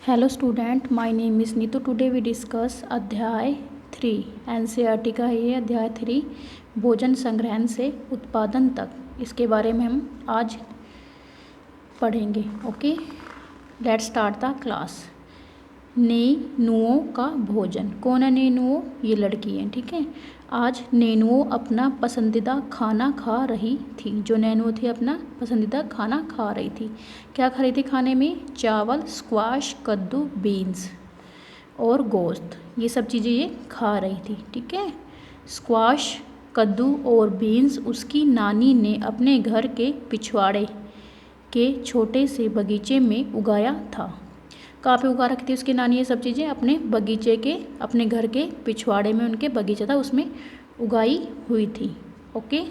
Hello student, my name is Neetu. Today we discuss अध्याय 3 NCERT का है ये अध्याय 3 भोजन संग्रहण से उत्पादन तक। इसके बारे में हम आज पढ़ेंगे। Okay, let's start the class. नेनुओं का भोजन। कौन है नेनुओं? ये लड़की है, ठीक है। आज नेनुओं अपना पसंदीदा खाना खा रही थी। जो नेनुओं थी अपना पसंदीदा खाना खा रही थी। क्या खा रही थी खाने में? चावल, स्क्वाश, कद्दू, बीन्स और गोश्त। ये सब चीज़ें ये खा रही थी, ठीक है। स्क्वाश, कद्दू और बीन्स उसकी नानी ने अपने घर के पिछवाड़े के छोटे से बगीचे में उगाया था। कहाँ पे उगा रखी थी उसकी नानी ये सब चीज़ें? अपने बगीचे के, अपने घर के पिछवाड़े में उनके बगीचा था, उसमें उगाई हुई थी। ओके।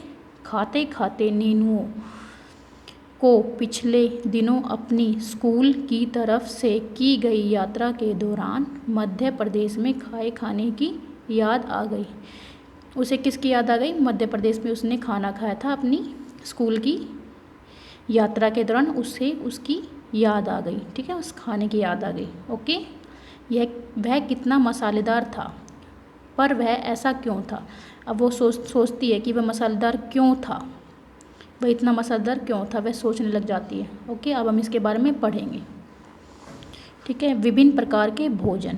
खाते खाते नेनुओं को पिछले दिनों अपनी स्कूल की तरफ से की गई यात्रा के दौरान मध्य प्रदेश में खाए खाने की याद आ गई। उसे किसकी याद आ गई? मध्य प्रदेश में उसने खाना खाया था अपनी स्कूल की यात्रा के दौरान, उससे उसकी याद आ गई, ठीक है। उस खाने की याद आ गई। ओके। वह कितना मसालेदार था, पर वह ऐसा क्यों था? अब वो सोचती है कि वह मसालेदार क्यों था, वह इतना मसालेदार क्यों था, वह सोचने लग जाती है। ओके, अब हम इसके बारे में पढ़ेंगे, ठीक है। विभिन्न प्रकार के भोजन।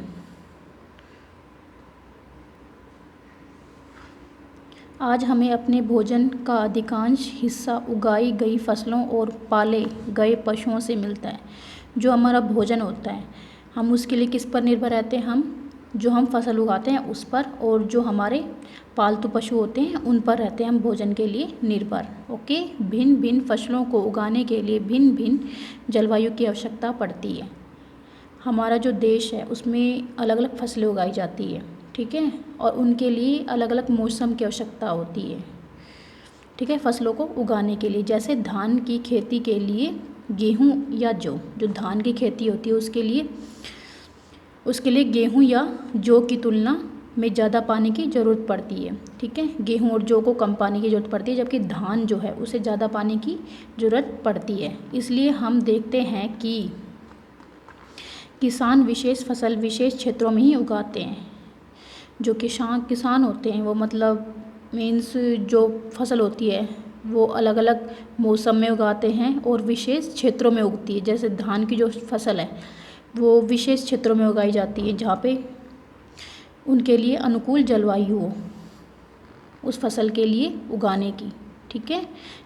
आज हमें अपने भोजन का अधिकांश हिस्सा उगाई गई फसलों और पाले गए पशुओं से मिलता है। जो हमारा भोजन होता है, हम उसके लिए किस पर निर्भर रहते हैं? हम फसल उगाते हैं उस पर, और जो हमारे पालतू पशु होते हैं उन पर रहते हैं हम भोजन के लिए निर्भर। ओके। भिन्न भिन्न फसलों को उगाने के लिए भिन्न भिन्न जलवायु की आवश्यकता पड़ती है। हमारा जो देश है उसमें अलग अलग फसलें उगाई जाती है, ठीक है, और उनके लिए अलग अलग मौसम की आवश्यकता होती है, ठीक है, फसलों को उगाने के लिए। जैसे धान की खेती के लिए गेहूँ या जौ, जो धान की खेती होती है उसके लिए गेहूँ या जौ की तुलना में ज़्यादा पानी की ज़रूरत पड़ती है, ठीक है। गेहूँ और जौ को कम पानी की ज़रूरत पड़ती है, जबकि धान जो है उसे ज़्यादा पानी की ज़रूरत पड़ती है। इसलिए हम देखते हैं कि किसान विशेष फसल विशेष क्षेत्रों में ही उगाते हैं। जो किसान होते हैं वो मतलब मीन्स जो फसल होती है वो अलग अलग मौसम में उगाते हैं और विशेष क्षेत्रों में उगती है। जैसे धान की जो फसल है वो विशेष क्षेत्रों में उगाई जाती है जहाँ पे उनके लिए अनुकूल जलवायु हो उस फसल के लिए उगाने की, ठीक है।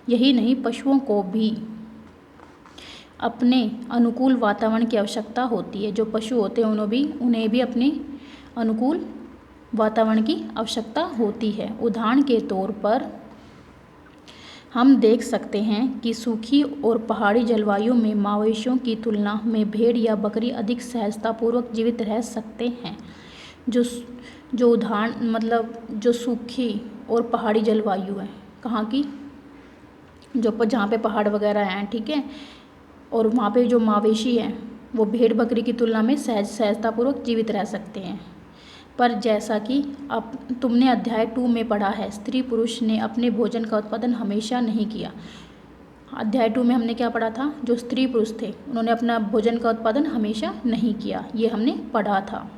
यही नहीं, पशुओं को भी अपने अनुकूल वातावरण की आवश्यकता होती है। जो पशु होते हैं उन्हें भी अपने अनुकूल वातावरण की आवश्यकता होती है। उदाहरण के तौर पर हम देख सकते हैं कि सूखी और पहाड़ी जलवायु में मवेशियों की तुलना में भेड़ या बकरी अधिक सहजतापूर्वक जीवित रह सकते हैं। जो उदाहरण मतलब जो सूखी और पहाड़ी जलवायु है, कहाँ की? जहाँ पे पहाड़ वगैरह हैं, ठीक है, और वहाँ पे जो मवेशी हैं वो भेड़ बकरी की तुलना में सहजतापूर्वक जीवित रह सकते हैं। पर जैसा कि अब तुमने अध्याय 2 में पढ़ा है, स्त्री पुरुष ने अपने भोजन का उत्पादन हमेशा नहीं किया। अध्याय 2 में हमने क्या पढ़ा था? जो स्त्री पुरुष थे उन्होंने अपना भोजन का उत्पादन हमेशा नहीं किया, ये हमने पढ़ा था।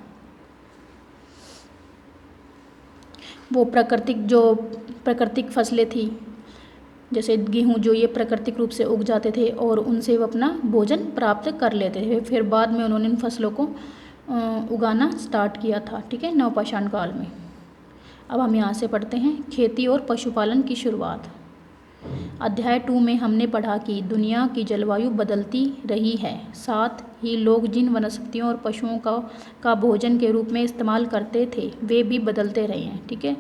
वो प्राकृतिक फसलें थी, जैसे गेहूँ, जो ये प्राकृतिक रूप से उग जाते थे और उनसे वो अपना भोजन प्राप्त कर लेते थे। फिर बाद में उन्होंने इन फसलों को उगाना स्टार्ट किया था, ठीक है, नवपाषाण काल में। अब हम यहाँ से पढ़ते हैं खेती और पशुपालन की शुरुआत। अध्याय 2 में हमने पढ़ा कि दुनिया की जलवायु बदलती रही है, साथ ही लोग जिन वनस्पतियों और पशुओं का भोजन के रूप में इस्तेमाल करते थे वे भी बदलते रहे हैं, ठीक है।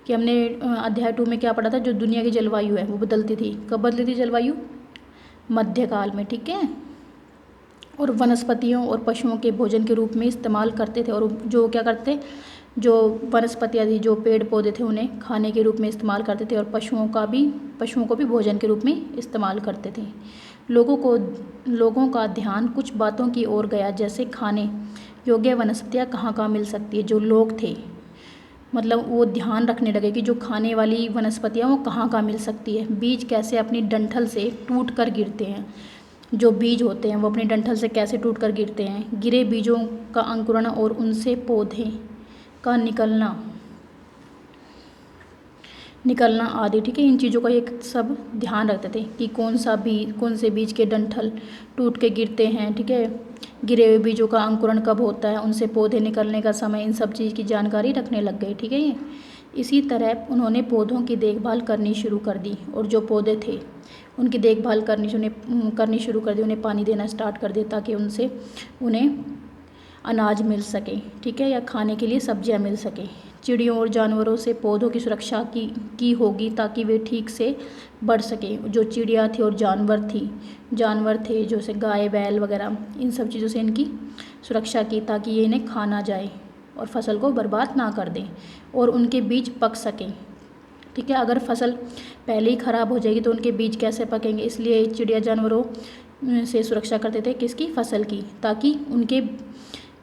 कि हमने अध्याय 2 में क्या पढ़ा था? जो दुनिया की जलवायु है वो बदलती थी। कब बदलती थी जलवायु? मध्यकाल में, ठीक है। और वनस्पतियों और पशुओं के भोजन के रूप में इस्तेमाल करते थे, और जो क्या करते, जो वनस्पतियाँ थी, जो पेड़ पौधे थे, उन्हें खाने के रूप में इस्तेमाल करते थे, और पशुओं को भी भोजन के रूप में इस्तेमाल करते थे। लोगों का ध्यान कुछ बातों की ओर गया, जैसे खाने योग्य वनस्पतियाँ कहाँ कहाँ मिल सकती है। जो लोग थे मतलब वो ध्यान रखने लगे कि जो खाने वाली वनस्पतियाँ वो कहाँ कहाँ मिल सकती है। बीज कैसे अपनी डंठल से टूट कर गिरते हैं, जो बीज होते हैं वो अपनी डंठल से कैसे टूटकर गिरते हैं, गिरे बीजों का अंकुरण और उनसे पौधे का निकलना आदि। ठीक है, इन चीज़ों का एक सब ध्यान रखते थे कि कौन से बीज के डंठल टूट के गिरते हैं। ठीक है, गिरे हुए बीजों का अंकुरण कब होता है, उनसे पौधे निकलने का समय, इन सब चीज़ की जानकारी रखने लग गए। ठीक है, ये इसी तरह उन्होंने पौधों की देखभाल करनी शुरू कर दी, और जो पौधे थे उनकी देखभाल करनी शुरू कर दी, उन्हें पानी देना स्टार्ट कर दिया ताकि उनसे उन्हें अनाज मिल सके। ठीक है, या खाने के लिए सब्जियां मिल सके। चिड़ियों और जानवरों से पौधों की सुरक्षा की होगी ताकि वे ठीक से बढ़ सके। जो चिड़िया थी और जानवर थे जैसे गाय बैल वगैरह, इन सब चीज़ों से इनकी सुरक्षा की ताकि ये इन्हें खा ना जाए और फसल को बर्बाद ना कर दें और उनके बीज पक सकें। ठीक है, अगर फसल पहले ही ख़राब हो जाएगी तो उनके बीज कैसे पकेंगे, इसलिए चिड़िया जानवरों से सुरक्षा करते थे किसकी, फसल की, ताकि उनके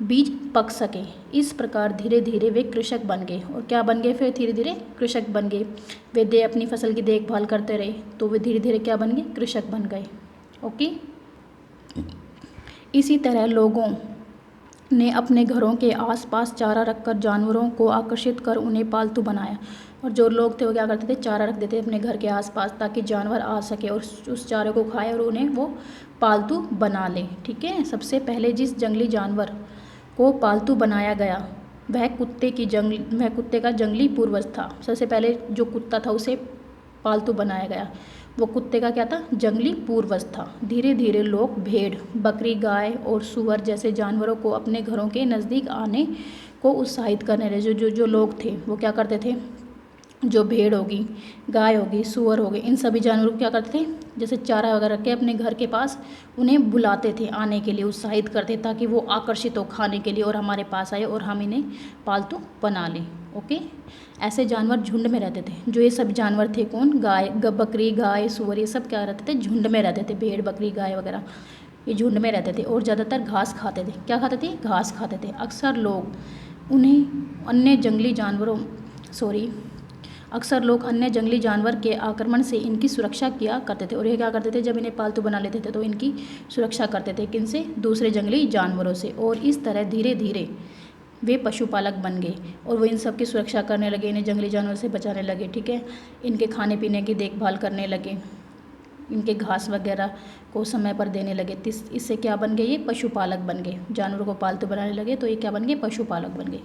बीज पक सके। इस प्रकार धीरे धीरे वे कृषक बन गए। और क्या बन गए, फिर धीरे धीरे कृषक बन गए। वे अपनी फसल की देखभाल करते रहे तो वे धीरे धीरे क्या बन गए, कृषक बन गए। ओके, इसी तरह लोगों ने अपने घरों के आसपास चारा रखकर जानवरों को आकर्षित कर उन्हें पालतू बनाया। और जो लोग थे वो क्या करते थे, चारा रख देते अपने घर के आसपास ताकि जानवर आ सके और उस चारे को खाए और उन्हें वो पालतू बना ले। ठीक है, सबसे पहले जिस जंगली जानवर को पालतू बनाया गया वह कुत्ते का जंगली पूर्वज था। सबसे पहले जो कुत्ता था उसे पालतू बनाया गया, वो कुत्ते का क्या था, जंगली पूर्वज था। धीरे धीरे लोग भेड़, बकरी, गाय और सूअर जैसे जानवरों को अपने घरों के नज़दीक आने को उत्साहित करने लगे। जो लोग थे वो क्या करते थे, जो भेड़ होगी, गाय होगी, सूअर होगी, इन सभी जानवरों को क्या करते थे, जैसे चारा वगैरह रख के अपने घर के पास उन्हें बुलाते थे आने के लिए, उत्साहित करते ताकि वो आकर्षित हो खाने के लिए और हमारे पास आए और हम इन्हें पालतू बना लें। ओके, ऐसे जानवर झुंड में रहते थे। जो ये सब जानवर थे कौन, बकरी, गाय, सूअर, ये सब क्या रहते थे, झुंड में रहते थे। भेड़, बकरी, गाय वगैरह ये झुंड में रहते थे और ज़्यादातर घास खाते थे। क्या खाते थे, घास खाते थे। अक्सर लोग अन्य जंगली जानवर के आक्रमण से इनकी सुरक्षा किया करते थे। और ये क्या करते थे, जब इन्हें पालतू बना लेते थे तो इनकी सुरक्षा करते थे, किनसे, दूसरे जंगली जानवरों से। और इस तरह धीरे धीरे वे पशुपालक बन गए और वो इन सब की सुरक्षा करने लगे, इन्हें जंगली जानवरों से बचाने लगे। ठीक है, इनके खाने पीने की देखभाल करने लगे, इनके घास वगैरह को समय पर देने लगे। इससे क्या बन गए, ये पशुपालक बन गए। जानवरों को पालतू बनाने लगे तो ये क्या बन गए, पशुपालक बन गए।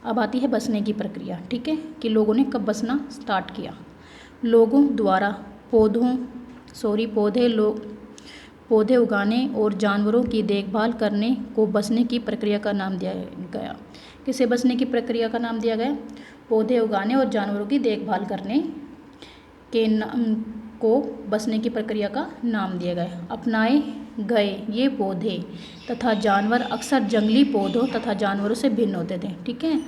अब आती है बसने की प्रक्रिया। ठीक है, कि लोगों ने कब बसना स्टार्ट किया। लोगों द्वारा पौधे उगाने और जानवरों की देखभाल करने को बसने की प्रक्रिया का नाम दिया गया। किसे बसने की प्रक्रिया का नाम दिया गया, पौधे उगाने और जानवरों की देखभाल करने के नाम को बसने की प्रक्रिया का नाम दिया गया। अपनाए गए ये पौधे तथा जानवर अक्सर जंगली पौधों तथा जानवरों से भिन्न होते थे। ठीक है,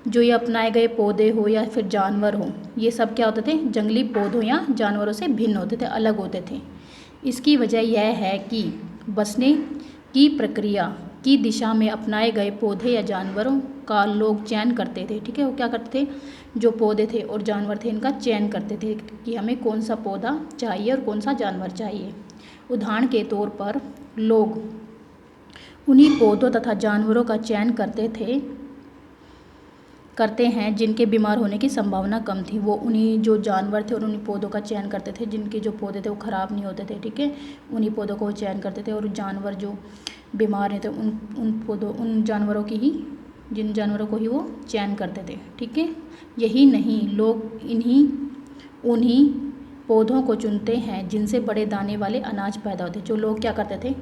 जो ये अपनाए गए पौधे हो या फिर जानवर हो, ये सब क्या होते थे, जंगली पौधों या जानवरों से भिन्न होते थे, अलग होते थे। इसकी वजह यह है कि बसने की प्रक्रिया की दिशा में अपनाए गए पौधे या जानवरों का लोग चयन करते थे। ठीक है, वो क्या करते थे, जो पौधे थे और जानवर थे इनका चयन करते थे कि हमें कौन सा पौधा चाहिए और कौन सा जानवर चाहिए। उदाहरण के तौर पर लोग उन्हीं पौधों तथा जानवरों का चयन करते हैं जिनके बीमार होने की संभावना कम थी। वो उन्हीं जो जानवर थे और उन्हीं पौधों का चयन करते थे जिनके जो पौधे थे वो ख़राब नहीं होते थे। ठीक है, उन्हीं पौधों को चयन करते थे और जानवर जो बीमार रहते उन जानवरों की ही जिन जानवरों को ही वो चयन करते थे। ठीक है, यही नहीं, लोग उन्हीं पौधों को चुनते हैं जिनसे बड़े दाने वाले अनाज पैदा होते। जो लोग क्या करते थे,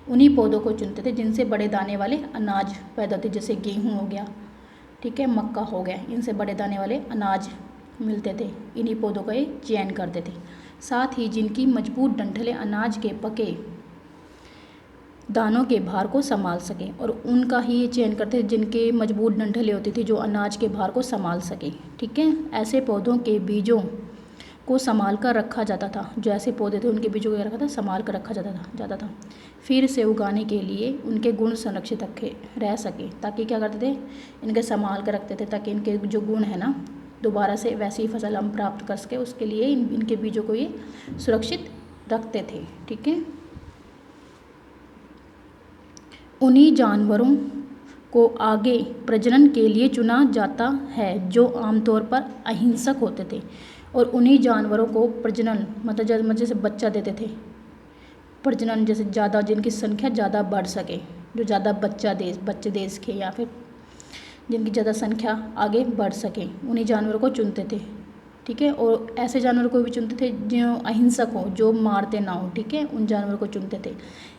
उन्हीं पौधों को चुनते थे जिनसे बड़े दाने वाले अनाज पैदा होते, जैसे गेहूँ हो गया, ठीक है, मक्का हो गया, इनसे बड़े दाने वाले अनाज मिलते थे। इन्हीं पौधों का ये चयन करते थे। साथ ही जिनकी मजबूत डंठलें अनाज के पके दानों के भार को संभाल सके, और उनका ही ये चयन करते थे जिनके मजबूत डंठलें होती थी जो अनाज के भार को संभाल सके। ठीक है, ऐसे पौधों के बीजों को संभाल कर रखा जाता था। जो ऐसे पौधे थे उनके बीजों को रखा था, संभाल कर रखा जाता था। फिर से उगाने के लिए उनके गुण संरक्षित रह सके, ताकि क्या करते थे, इनके संभाल कर रखते थे ताकि इनके जो गुण है ना दोबारा से वैसी ही फसल हम प्राप्त कर सके, उसके लिए इनके बीजों को ये सुरक्षित रखते थे। ठीक है। उन्हीं जानवरों को आगे प्रजनन के लिए चुना जाता है जो आमतौर पर अहिंसक होते थे, और उन्हीं जानवरों को प्रजनन मतलब जैसे बच्चा देते थे, प्रजनन जैसे ज़्यादा, जिनकी संख्या ज़्यादा बढ़ सके, जो ज़्यादा बच्चे दे सके, या फिर जिनकी ज़्यादा संख्या आगे बढ़ सके, उन्हीं जानवरों को चुनते थे। ठीक है। और ऐसे जानवरों को भी चुनते थे जो अहिंसक हो, जो मारते ना हो। ठीक है। उन जानवरों को चुनते थे।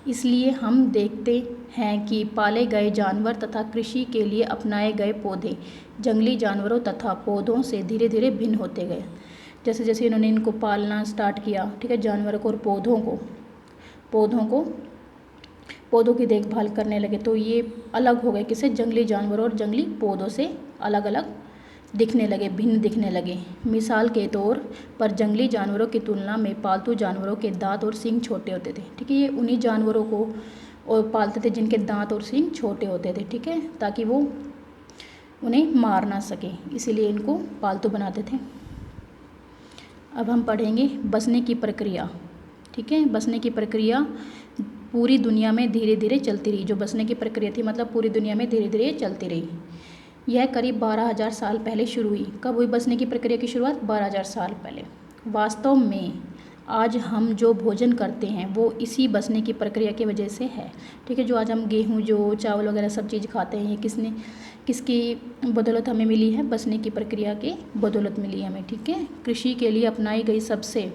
इसलिए हम देखते हैं कि पाले गए जानवर तथा कृषि के लिए अपनाए गए पौधे जंगली जानवरों तथा पौधों से धीरे धीरे भिन्न होते गए। जैसे जैसे इन्होंने इनको पालना स्टार्ट किया, ठीक है, जानवरों को और पौधों की देखभाल करने लगे, तो ये अलग हो गए, किसे, जंगली जानवरों और जंगली पौधों से अलग अलग दिखने लगे, भिन्न दिखने लगे। मिसाल के तौर पर जंगली जानवरों की तुलना में पालतू जानवरों के दांत और सींग छोटे होते थे। ठीक है। ये उन्हीं जानवरों को और पालते थे जिनके दांत और सींग छोटे होते थे। ठीक है। ताकि वो उन्हें मार ना सके, इसीलिए इनको पालतू बनाते थे। अब हम पढ़ेंगे बसने की प्रक्रिया। ठीक है। बसने की प्रक्रिया पूरी दुनिया में धीरे धीरे चलती रही। जो बसने की प्रक्रिया थी मतलब पूरी दुनिया में धीरे धीरे चलती रही। यह करीब 12,000 साल पहले शुरू हुई। कब हुई बसने की प्रक्रिया की शुरुआत? 12,000 साल पहले। वास्तव में आज हम जो भोजन करते हैं वो इसी बसने की प्रक्रिया की वजह से है। ठीक है। जो आज हम गेहूँ, जो चावल वगैरह सब चीज़ खाते हैं, ये किसकी बदौलत हमें मिली है? बसने की प्रक्रिया की बदौलत मिली है हमें। ठीक है। कृषि के लिए अपनाई गई सबसे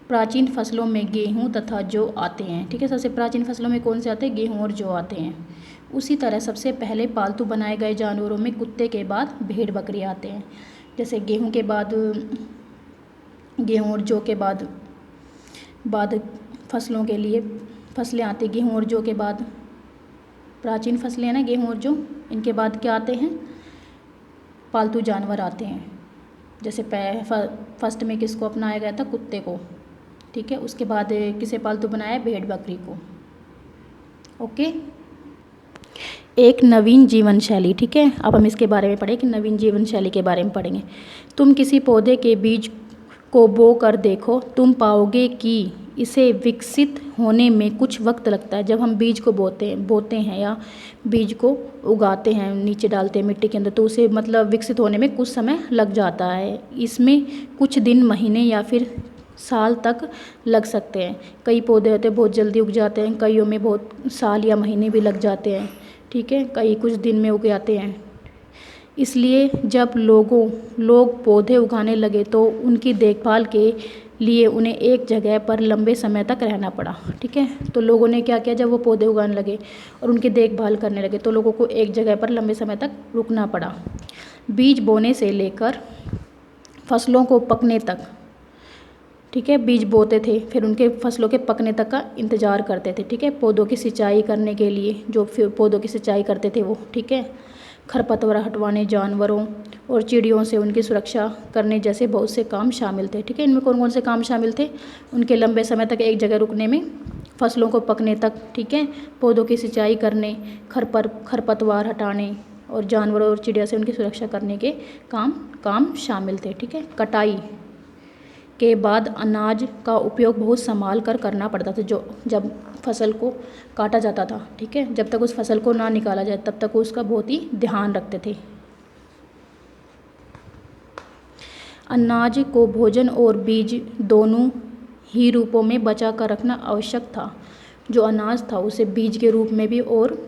प्राचीन फसलों में गेहूँ तथा जौ आते हैं। ठीक है। सबसे प्राचीन फसलों में कौन से आते हैं? गेहूँ और जौ आते हैं। उसी तरह सबसे पहले पालतू बनाए गए जानवरों में कुत्ते के बाद भेड़ बकरी आते हैं। जैसे गेहूँ के बाद, गेहूँ और जौ के बाद फसलों के लिए फसलें आती। गेहूँ और जौ के बाद प्राचीन फसलें हैं ना, गेहूँ और जौ, इनके बाद क्या आते हैं? पालतू जानवर आते हैं। जैसे फर्स्ट में किसको अपनाया गया था? कुत्ते को। ठीक है। उसके बाद किसे पालतू बनाया? भेड़ बकरी को। ओके। एक नवीन जीवन शैली। ठीक है। अब हम इसके बारे में पढ़ें कि नवीन जीवन शैली के बारे में पढ़ेंगे। तुम किसी पौधे के बीज को बो कर देखो, तुम पाओगे कि इसे विकसित होने में कुछ वक्त लगता है। जब हम बीज को बोते हैं या बीज को उगाते हैं, नीचे डालते हैं मिट्टी के अंदर, तो उसे मतलब विकसित होने में कुछ समय लग जाता है। इसमें कुछ दिन, महीने या फिर साल तक लग सकते हैं। कई पौधे होते हैं बहुत जल्दी उग जाते हैं, कईयों में बहुत साल या महीने भी लग जाते हैं। ठीक है। कई कुछ दिन में उग जाते हैं। इसलिए जब लोग पौधे उगाने लगे तो उनकी देखभाल के लिए उन्हें एक जगह पर लंबे समय तक रहना पड़ा। ठीक है। तो लोगों ने क्या किया, जब वो पौधे उगाने लगे और उनकी देखभाल करने लगे तो लोगों को एक जगह पर लंबे समय तक रुकना पड़ा। बीज बोने से लेकर फसलों को पकने तक, ठीक है, बीज बोते थे, फिर उनके फसलों के पकने तक का इंतज़ार करते थे। ठीक है। पौधों की सिंचाई करने के लिए जो फिर पौधों की सिंचाई करते थे वो, ठीक है, खरपतवार हटवाने, जानवरों और चिड़ियों से उनकी सुरक्षा करने जैसे बहुत से काम शामिल थे। ठीक है। इनमें कौन कौन से काम शामिल थे? उनके लंबे समय तक एक जगह रुकने में, फसलों को पकने तक, ठीक है, पौधों की सिंचाई करने, खरपतवार हटाने और जानवरों और चिड़िया से उनकी सुरक्षा करने के काम शामिल थे। ठीक है। कटाई के बाद अनाज का उपयोग बहुत संभाल कर करना पड़ता था। जो जब फसल को काटा जाता था, ठीक है, जब तक उस फसल को ना निकाला जाए तब तक उसका बहुत ही ध्यान रखते थे। अनाज को भोजन और बीज दोनों ही रूपों में बचा कर रखना आवश्यक था। जो अनाज था उसे बीज के रूप में भी और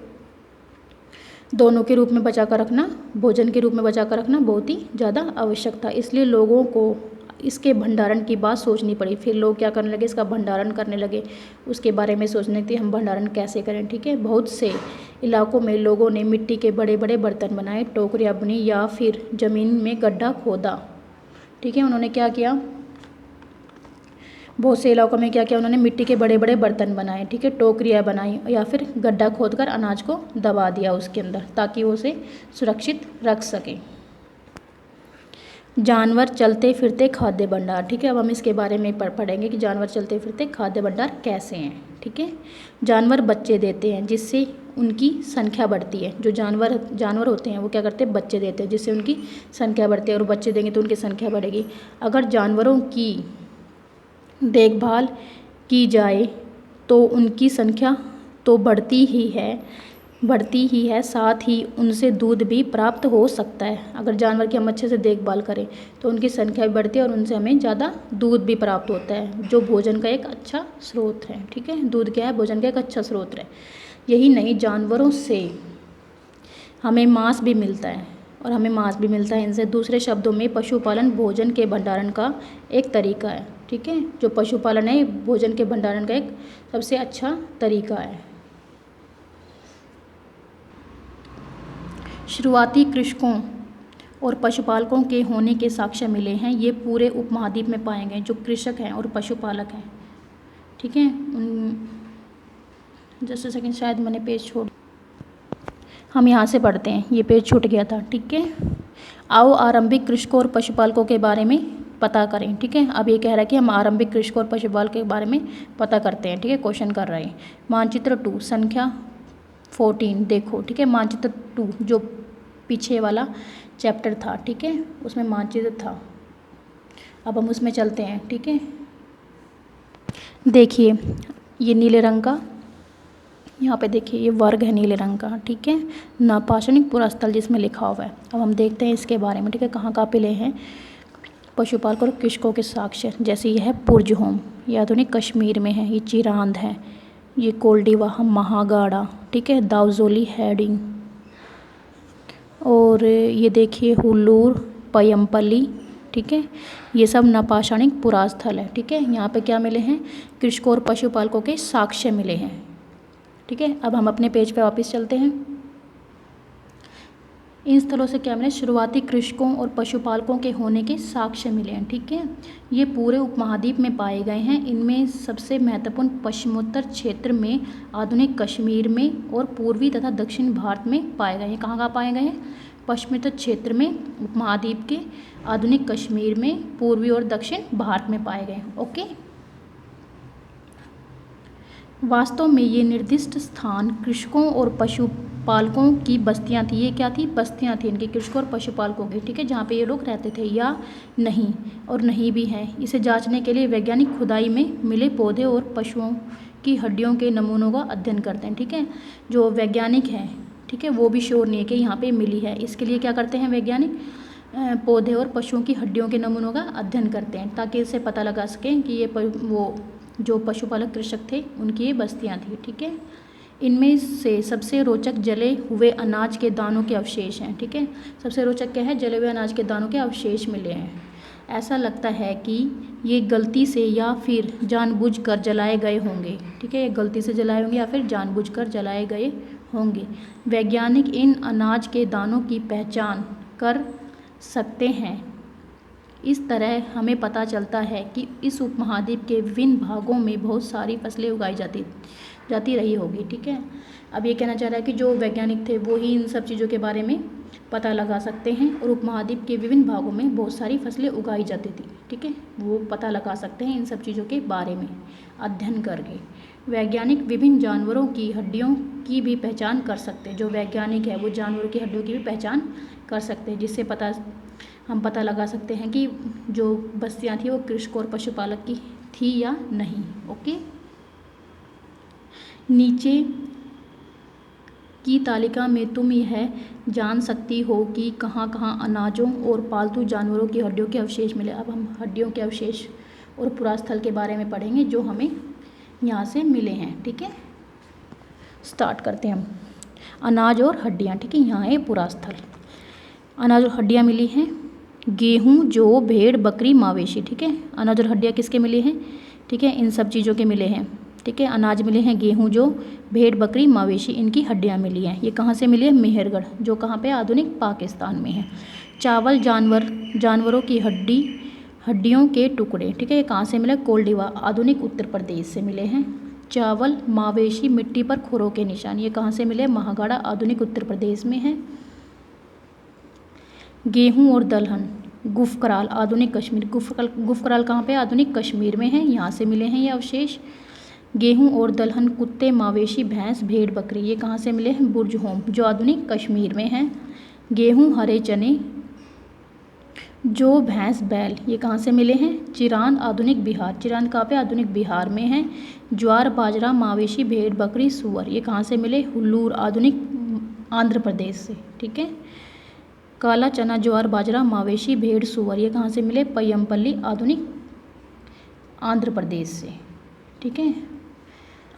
दोनों के रूप में बचा कर रखना, भोजन के रूप में बचा कर रखना बहुत ही ज़्यादा आवश्यक था। इसलिए लोगों को इसके भंडारण की बात सोचनी पड़ी। फिर लोग क्या करने लगे? इसका भंडारण करने लगे, उसके बारे में सोचने की हम भंडारण कैसे करें। ठीक है। बहुत से इलाकों में लोगों ने मिट्टी के बड़े बड़े बर्तन बनाए, टोकरियाँ बनी या फिर ज़मीन में गड्ढा खोदा। ठीक है। उन्होंने क्या किया? बहुत से इलाकों में क्या किया उन्होंने? मिट्टी के बड़े बड़े बर्तन बनाए, ठीक है, टोकरियाँ बनाई या फिर गड्ढा खोदकर अनाज को दबा दिया उसके अंदर, ताकि वो उसे सुरक्षित रख सके। जानवर चलते फिरते खाद्य भंडार। ठीक है। अब हम इसके बारे में पढ़ेंगे कि जानवर चलते फिरते खाद्य भंडार कैसे हैं। ठीक है। जानवर बच्चे देते हैं जिससे उनकी संख्या बढ़ती है। जो जानवर होते हैं वो क्या करते हैं, बच्चे देते हैं जिससे उनकी संख्या बढ़ती है, और बच्चे देंगे तो उनकी संख्या बढ़ेगी। अगर जानवरों की देखभाल की जाए तो उनकी संख्या तो बढ़ती ही है, साथ ही उनसे दूध भी प्राप्त हो सकता है। अगर जानवर की हम अच्छे से देखभाल करें तो उनकी संख्या भी बढ़ती है और उनसे हमें ज़्यादा दूध भी प्राप्त होता है, जो भोजन का एक अच्छा स्रोत है। ठीक है, दूध क्या है, भोजन का एक अच्छा स्रोत है। यही नहीं, जानवरों से हमें मांस भी मिलता है, इनसे। दूसरे शब्दों में पशुपालन भोजन के भंडारण का एक तरीका है। ठीक है, जो पशुपालन है भोजन के भंडारण का एक सबसे अच्छा तरीका है। शुरुआती कृषकों और पशुपालकों के होने के साक्ष्य मिले हैं। ये पूरे उपमहाद्वीप में पाए गए जो कृषक हैं और पशुपालक हैं। ठीक है, जस्ट सेकंड, शायद मैंने पेज छोड़, हम यहाँ से पढ़ते हैं, ये पेज छूट गया था। ठीक है, आओ आरंभिक कृषकों और पशुपालकों के बारे में पता करें। ठीक है, अब ये कह रहा है कि हम आरंभिक कृषकों और पशुपालक के बारे में पता करते हैं। ठीक है, क्वेश्चन कर रहे हैं। मानचित्र 2 संख्या 14 देखो। ठीक है, मानचित्र 2 जो पीछे वाला चैप्टर था, ठीक है, उसमें मानचित्र था। अब हम उसमें चलते हैं। ठीक है, देखिए ये नीले रंग का, यहाँ पे देखिए ये वर्ग है नीले रंग का। ठीक है, नवपाषाणिक पुरास्थल जिसमें लिखा हुआ है। अब हम देखते हैं इसके बारे में। ठीक है, कहाँ कहाँ पे ले हैं पशुपालक और कृषकों के साक्ष्य। जैसे ये है पुरजहोम, ये आधुनिक कश्मीर में है। ये चिरांद है, ये कोल्डिवा महागाड़ा। ठीक है, दाउजोली हेडिंग, और ये देखिए हुल्लूर पयम्पली। ठीक है, ये सब नवपाषाणिक पुरास्थल है। ठीक है, यहाँ पे क्या मिले हैं, कृषकों और पशुपालकों के साक्ष्य मिले हैं। ठीक है, अब हम अपने पेज पे वापस चलते हैं। इन स्थलों से क्या मिले, शुरुआती कृषकों और पशुपालकों के होने के साक्ष्य मिले हैं। ठीक है, ये पूरे उपमहाद्वीप में पाए गए हैं। इनमें सबसे महत्वपूर्ण पश्चिमोत्तर क्षेत्र में, आधुनिक कश्मीर में और पूर्वी तथा दक्षिण भारत में पाए गए हैं। कहाँ कहाँ पाए गए हैं, पश्चिमोत्तर क्षेत्र में, उपमहाद्वीप के, आधुनिक कश्मीर में, पूर्वी और दक्षिण भारत में पाए गए। ओके, वास्तव में ये निर्दिष्ट स्थान कृषकों और पशुपालकों की बस्तियां थी। ये क्या थी, बस्तियां थी इनकी, कृषकों और पशुपालकों की। ठीक है, जहाँ पे ये लोग रहते थे या नहीं, और नहीं भी हैं। इसे जांचने के लिए वैज्ञानिक खुदाई में मिले पौधे और पशुओं की हड्डियों के नमूनों का अध्ययन करते हैं। ठीक है, जो वैज्ञानिक हैं, ठीक है, वो भी श्योर नहीं है कि यहाँ पे मिली है। इसके लिए क्या करते हैं वैज्ञानिक, पौधे और पशुओं की हड्डियों के नमूनों का अध्ययन करते हैं, ताकि इससे पता लगा सकें कि ये वो जो पशुपालक कृषक थे उनकी ये बस्तियां थी। ठीक है, इनमें से सबसे रोचक जले हुए अनाज के दानों के अवशेष हैं। ठीक है, सबसे रोचक क्या है, जले हुए अनाज के दानों के अवशेष मिले हैं। ऐसा लगता है कि ये गलती से या फिर जानबूझकर जलाए गए होंगे। ठीक है, ये गलती से जलाए होंगे या फिर जानबूझकर जलाए गए होंगे। वैज्ञानिक इन अनाज के दानों की पहचान कर सकते हैं। इस तरह हमें पता चलता है कि इस उपमहाद्वीप के विभिन्न भागों में बहुत सारी फसलें उगाई जाती रही होगी। ठीक है, अब ये कहना चाह रहा है कि जो वैज्ञानिक थे वो ही इन सब चीज़ों के बारे में पता लगा सकते हैं, और उपमहाद्वीप के विभिन्न भागों में बहुत सारी फसलें उगाई जाती थी। ठीक है, वो पता लगा सकते हैं इन सब चीज़ों के बारे में अध्ययन करके। वैज्ञानिक विभिन्न जानवरों की हड्डियों की भी पहचान कर सकते हैं। जो वैज्ञानिक है वो जानवरों की हड्डियों की भी पहचान कर सकते हैं, जिससे हम पता लगा सकते हैं कि जो बस्तियां थी वो कृषक और पशुपालक की थी या नहीं। ओके, नीचे की तालिका में तुम यह जान सकती हो कि कहाँ कहाँ अनाजों और पालतू जानवरों की हड्डियों के अवशेष मिले। अब हम हड्डियों के अवशेष और पुरास्थल के बारे में पढ़ेंगे जो हमें यहाँ से मिले हैं। ठीक है, स्टार्ट करते हैं हम। अनाज और हड्डियाँ। ठीक है, यहाँ है पुरास्थल। अनाज और हड्डियाँ मिली हैं, गेहूँ, जौ, भेड़, बकरी, मवेशी। ठीक है, अनाज और हड्डियाँ किसके मिले हैं, ठीक है, इन सब चीज़ों के मिले हैं। ठीक है, अनाज मिले हैं गेहूँ, जौ, भेड़, बकरी, मवेशी, इनकी हड्डियाँ मिली हैं। ये कहाँ से मिली है, मेहरगढ़, जो कहाँ पे, आधुनिक पाकिस्तान में है। चावल, जानवरों की हड्डियों के टुकड़े। ठीक है, ये कहाँ से मिले, कोल्डिवा, आधुनिक उत्तर प्रदेश से मिले हैं। चावल, मवेशी, मिट्टी पर खुरों के निशान, ये कहाँ से मिले, महागाड़ा, आधुनिक उत्तर प्रदेश में है। गेहूं और दलहन, गुफकराल, आधुनिक कश्मीर, गुफकराल कहाँ पे, आधुनिक कश्मीर में है, यहाँ से मिले हैं ये अवशेष। गेहूं और दलहन, कुत्ते, मवेशी, भैंस, भेड़, बकरी, ये कहाँ से मिले हैं? बुर्ज होम, जो आधुनिक कश्मीर में है। गेहूं, हरे चने, जो, भैंस, बैल, ये कहाँ से मिले हैं? चिरांद, आधुनिक बिहार। चिरांद कहाँ पे? आधुनिक बिहार में है। ज्वार, बाजरा, मवेशी, भेड़, बकरी, सूअर, ये कहाँ से मिले? हुल्लूर, आधुनिक आंध्र प्रदेश से। ठीक है। काला चना, ज्वार, बाजरा, मवेशी, भेड़, सूअर, ये कहाँ से मिले? पय्यमपल्ली, आधुनिक आंध्र प्रदेश से। ठीक है।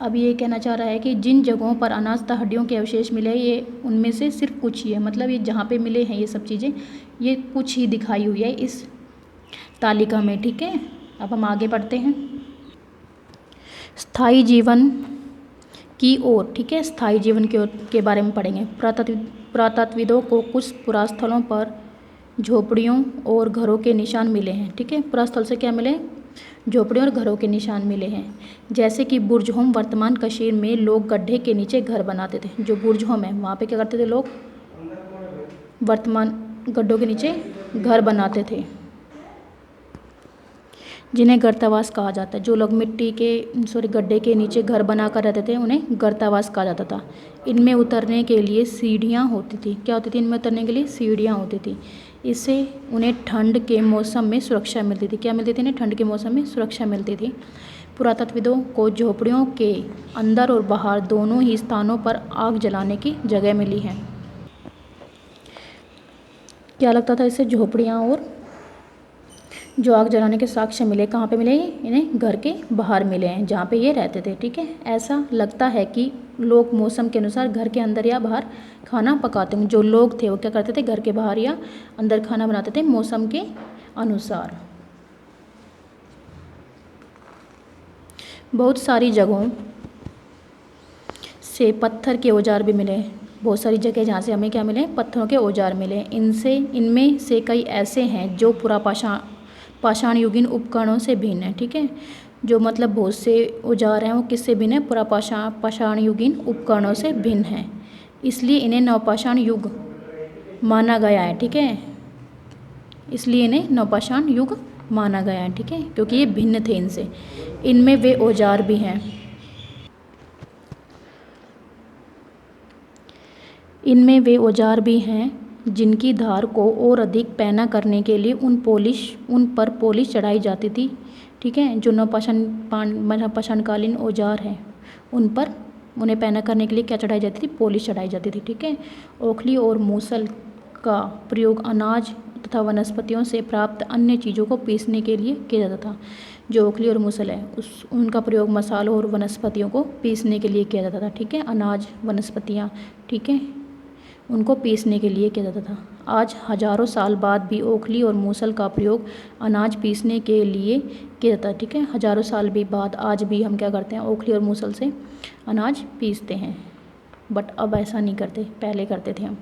अब ये कहना चाह रहा है कि जिन जगहों पर अनाज तथा हड्डियों के अवशेष मिले हैं, ये उनमें से सिर्फ कुछ ही है। मतलब ये जहाँ पे मिले हैं ये सब चीज़ें, ये कुछ ही दिखाई हुई है इस तालिका में। ठीक है। अब हम आगे बढ़ते हैं स्थायी जीवन की ओर। ठीक है। स्थायी जीवन के बारे में पढ़ेंगे। पुरातत्वविदों को कुछ पुरास्थलों पर झोपड़ियों और घरों के निशान मिले हैं। ठीक है। पुरास्थल से क्या मिले? झोपड़ियों और घरों के निशान मिले हैं। जैसे कि बुर्ज होम, वर्तमान कश्मीर में लोग गड्ढे के नीचे घर बनाते थे। जो बुर्ज होम है वहाँ पे क्या करते थे लोग? वर्तमान गड्ढों के नीचे घर बनाते थे, जिन्हें गर्तावास कहा जाता है। जो लोग मिट्टी के गड्ढे के नीचे घर बनाकर रहते थे उन्हें गर्तावास कहा जाता था। इनमें उतरने के लिए सीढ़ियाँ होती थी। क्या होती थी इनमें उतरने के लिए? सीढ़ियाँ होती थी। इससे उन्हें ठंड के मौसम में सुरक्षा मिलती थी। क्या मिलती थी? इन्हें ठंड के मौसम में सुरक्षा मिलती थी। पुरातत्वविदों को झोपड़ियों के अंदर और बाहर दोनों ही स्थानों पर आग जलाने की जगह मिली है। क्या लगता था इससे? झोपड़ियाँ और जो आग जलाने के साक्ष्य मिले। कहाँ पे मिले? इन्हें घर के बाहर मिले हैं जहाँ पे ये रहते थे। ठीक है। ऐसा लगता है कि लोग मौसम के अनुसार घर के अंदर या बाहर खाना पकाते हैं। जो लोग थे वो क्या करते थे? घर के बाहर या अंदर खाना बनाते थे मौसम के अनुसार। बहुत सारी जगहों से पत्थर के औजार भी मिले। बहुत सारी जगह जहाँ से हमें क्या मिले? पत्थरों के औजार मिले। इनमें से कई ऐसे हैं जो पाषाणयुगीन उपकरणों से भिन्न है। ठीक है। जो मतलब बहुत से औजार हैं वो किससे भिन्न है? पाषाणयुगीन उपकरणों से भिन्न है, इसलिए इन्हें नवपाषाण युग माना गया है। ठीक है। इसलिए इन्हें नवपाषाण युग माना गया है। ठीक है। क्योंकि ये भिन्न थे इनसे। इनमें वे औजार भी हैं जिनकी धार को और अधिक पैना करने के लिए उन पर पॉलिश चढ़ाई जाती थी। ठीक है। जो नवपाषाणकालीन औजार हैं उन पर उन्हें पैना करने के लिए क्या चढ़ाई जाती थी? पॉलिश चढ़ाई जाती थी। ठीक है। ओखली और मूसल का प्रयोग अनाज तथा वनस्पतियों से प्राप्त अन्य चीज़ों को पीसने के लिए किया जाता था। जो ओखली और मूसल है उनका प्रयोग मसालों और वनस्पतियों को पीसने के लिए किया जाता था। ठीक है। अनाज, वनस्पतियाँ, ठीक है, उनको पीसने के लिए किया जाता था। आज हजारों साल बाद भी ओखली और मूसल का प्रयोग अनाज पीसने के लिए किया जाता है। ठीक है। हजारों साल भी बाद आज भी हम क्या करते हैं? ओखली और मूसल से अनाज पीसते हैं। बट अब ऐसा नहीं करते, पहले करते थे हम।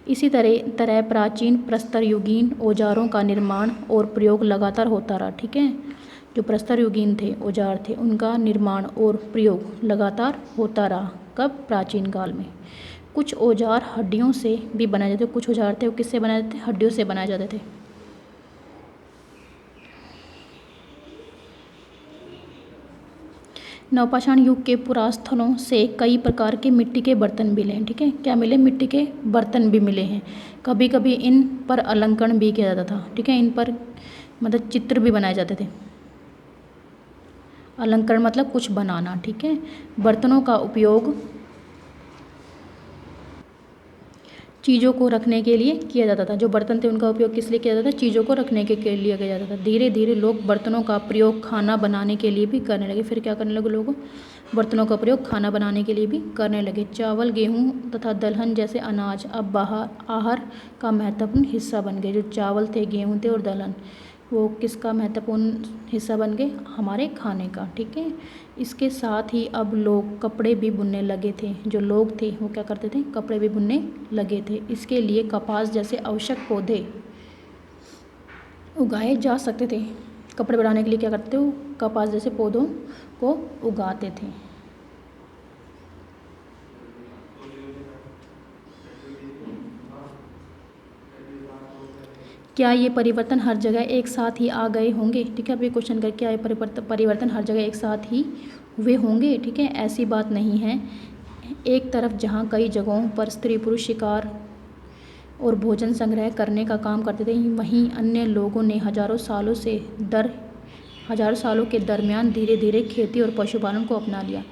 इसी तरह प्राचीन प्रस्तरयुगीन औजारों का निर्माण और प्रयोग लगातार होता रहा। ठीक है। जो प्रस्तरयुगीन थे औजार थे उनका निर्माण और प्रयोग लगातार होता रहा। कब? प्राचीन काल में। कुछ औजार हड्डियों से भी बनाए जाते थे। कुछ औजार थे वो किससे बनाए जाते थे? हड्डियों से बनाए जाते थे। नवपाषाण युग के पुरास्थलों से कई प्रकार के मिट्टी के बर्तन मिले हैं। ठीक है। क्या मिले? मिट्टी के बर्तन भी मिले हैं। कभी कभी इन पर अलंकरण भी किया जाता था। ठीक है। इन पर मतलब चित्र भी बनाए जाते थे। अलंकरण मतलब कुछ बनाना। ठीक है। बर्तनों का उपयोग चीज़ों को रखने के लिए किया जाता था। जो बर्तन थे उनका उपयोग किस लिए किया जाता था? चीज़ों को रखने के लिए किया जाता था। धीरे धीरे लोग बर्तनों का प्रयोग खाना बनाने के लिए भी करने लगे। फिर क्या करने लगे लोग? बर्तनों का प्रयोग खाना बनाने के लिए भी करने लगे। चावल, गेहूँ तथा दलहन जैसे अनाज अब आहार का महत्वपूर्ण हिस्सा बन गए। जो चावल थे, गेहूँ थे और दलहन, वो किसका महत्वपूर्ण हिस्सा बन गए? हमारे खाने का। ठीक है। इसके साथ ही अब लोग कपड़े भी बुनने लगे थे। जो लोग थे वो क्या करते थे? कपड़े भी बुनने लगे थे। इसके लिए कपास जैसे आवश्यक पौधे उगाए जा सकते थे। कपड़े बनाने के लिए क्या करते हो? कपास जैसे पौधों को उगाते थे। क्या ये परिवर्तन हर जगह एक साथ ही आ गए होंगे? ठीक है। अब ये क्वेश्चन करके क्या ये परिवर्तन हर जगह एक साथ ही हुए होंगे, ठीक है, ऐसी बात नहीं है। एक तरफ जहाँ कई जगहों पर स्त्री पुरुष शिकार और भोजन संग्रह करने का काम करते थे, वहीं अन्य लोगों ने हजारों सालों के दरमियान धीरे धीरे खेती और पशुपालन को अपना लिया।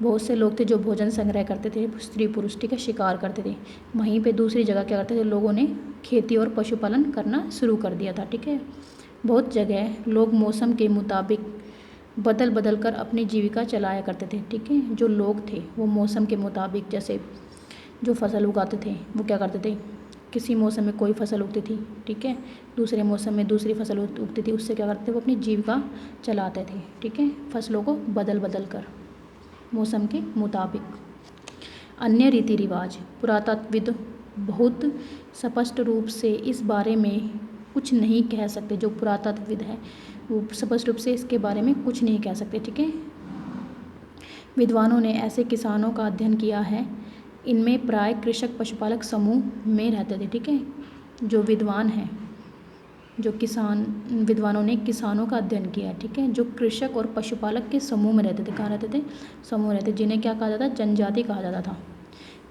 बहुत से लोग थे जो भोजन संग्रह करते थे, स्त्री पुरुष, ठीक है, शिकार करते थे। वहीं पे दूसरी जगह क्या करते थे, लोगों ने खेती और पशुपालन करना शुरू कर दिया था, ठीक है। बहुत जगह लोग मौसम के मुताबिक बदल बदल कर अपनी जीविका चलाया करते थे, ठीक है। जो लोग थे वो मौसम के मुताबिक, जैसे जो फसल उगाते थे वो क्या करते थे, किसी मौसम में कोई फसल उगती थी, ठीक है, दूसरे मौसम में दूसरी फसल उगती थी, उससे क्या करते थे, वो अपनी जीविका चलाते थे, ठीक है, फसलों को बदल बदल कर मौसम के मुताबिक। अन्य रीति रिवाज, पुरातत्वविद बहुत स्पष्ट रूप से इस बारे में कुछ नहीं कह सकते। जो पुरातत्वविद है वो स्पष्ट रूप से इसके बारे में कुछ नहीं कह सकते, ठीक है। विद्वानों ने ऐसे किसानों का अध्ययन किया है, इनमें प्राय कृषक पशुपालक समूह में रहते थे, ठीक है। जो विद्वान हैं, जो विद्वानों ने किसानों का अध्ययन किया, ठीक है, जो कृषक और पशुपालक के समूह में रहते थे। कहाँ रहते थे, समूह रहते, जिन्हें क्या कहा जाता, जनजाति कहा जाता था।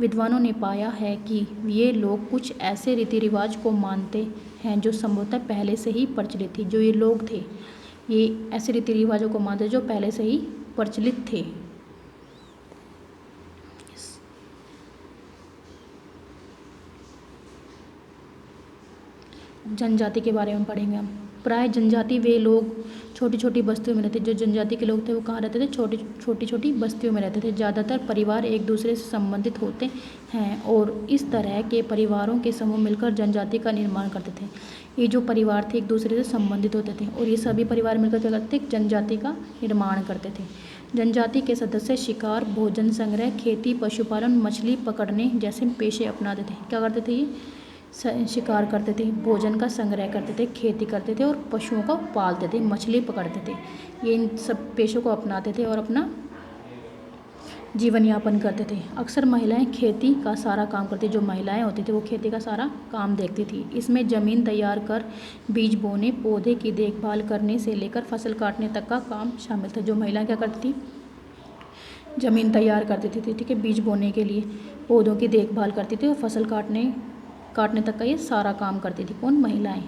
विद्वानों ने पाया है कि ये लोग कुछ ऐसे रीति रिवाज को मानते हैं जो संभवतः पहले से ही प्रचलित थी। जो ये लोग थे ये ऐसे रीति रिवाजों को मानते जो पहले से ही प्रचलित थे। जनजाति के बारे में पढ़ेंगे हम। प्राय जनजाति वे लोग छोटी छोटी बस्तियों में रहते। जो जनजाति के लोग थे वो कहाँ रहते थे, छोटी छोटी बस्तियों में रहते थे। ज़्यादातर परिवार एक दूसरे से संबंधित होते हैं और इस तरह के परिवारों के समूह मिलकर जनजाति का निर्माण करते थे। ये जो परिवार थे एक दूसरे से संबंधित होते थे और ये सभी परिवार मिलकर क्या करते थे, जनजाति का निर्माण करते थे। जनजाति के सदस्य शिकार, भोजन संग्रह, खेती, पशुपालन, मछली पकड़ने जैसे पेशे अपनाते थे। क्या करते थे, ये शिकार करते थे, भोजन का संग्रह करते थे, खेती करते थे और पशुओं को पालते थे, मछली पकड़ते थे। ये इन सब पेशों को अपनाते थे और अपना जीवन यापन करते थे। अक्सर महिलाएं खेती का सारा काम करती। जो महिलाएं होती थी वो खेती का सारा काम देखती थी। इसमें ज़मीन तैयार कर बीज बोने, पौधे की देखभाल करने से लेकर फसल काटने तक का काम शामिल था। जो महिलाएं क्या करती थी, ज़मीन तैयार करती थी, ठीक है, बीज बोने के लिए, पौधों की देखभाल करती थी और फसल काटने तक का ये सारा काम करती थी। कौन, महिलाएं।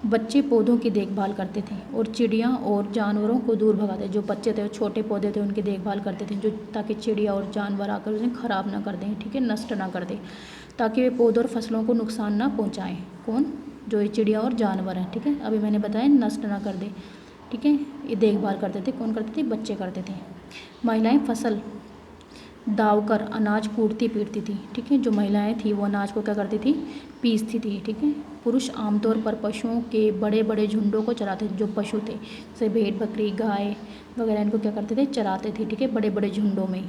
बच्चे पौधों की देखभाल करते थे और चिड़िया और जानवरों को दूर भगाते। जो बच्चे थे, छोटे पौधे थे, उनकी देखभाल करते थे, जो ताकि चिड़िया और जानवर आकर उन्हें ख़राब ना कर दें, ठीक है, नष्ट ना कर दें, ताकि वे पौधों और फसलों को नुकसान ना पहुँचाएँ। कौन, जो ये चिड़िया और जानवर हैं, ठीक है, अभी मैंने बताया नष्ट ना कर दें, ठीक है, ये देखभाल करते थे। कौन करते थे, बच्चे करते थे। महिलाएँ फसल दावकर अनाज कूटती पीटती थी, ठीक है। जो महिलाएं थी वो अनाज को क्या करती थी, पीसती थी, ठीक है। पुरुष आमतौर पर पशुओं के बड़े बड़े झुंडों को चराते थे। जो पशु थे जैसे भेड़, बकरी, गाय वगैरह, इनको क्या करते थे, चराते थे, ठीक है, बड़े बड़े झुंडों में।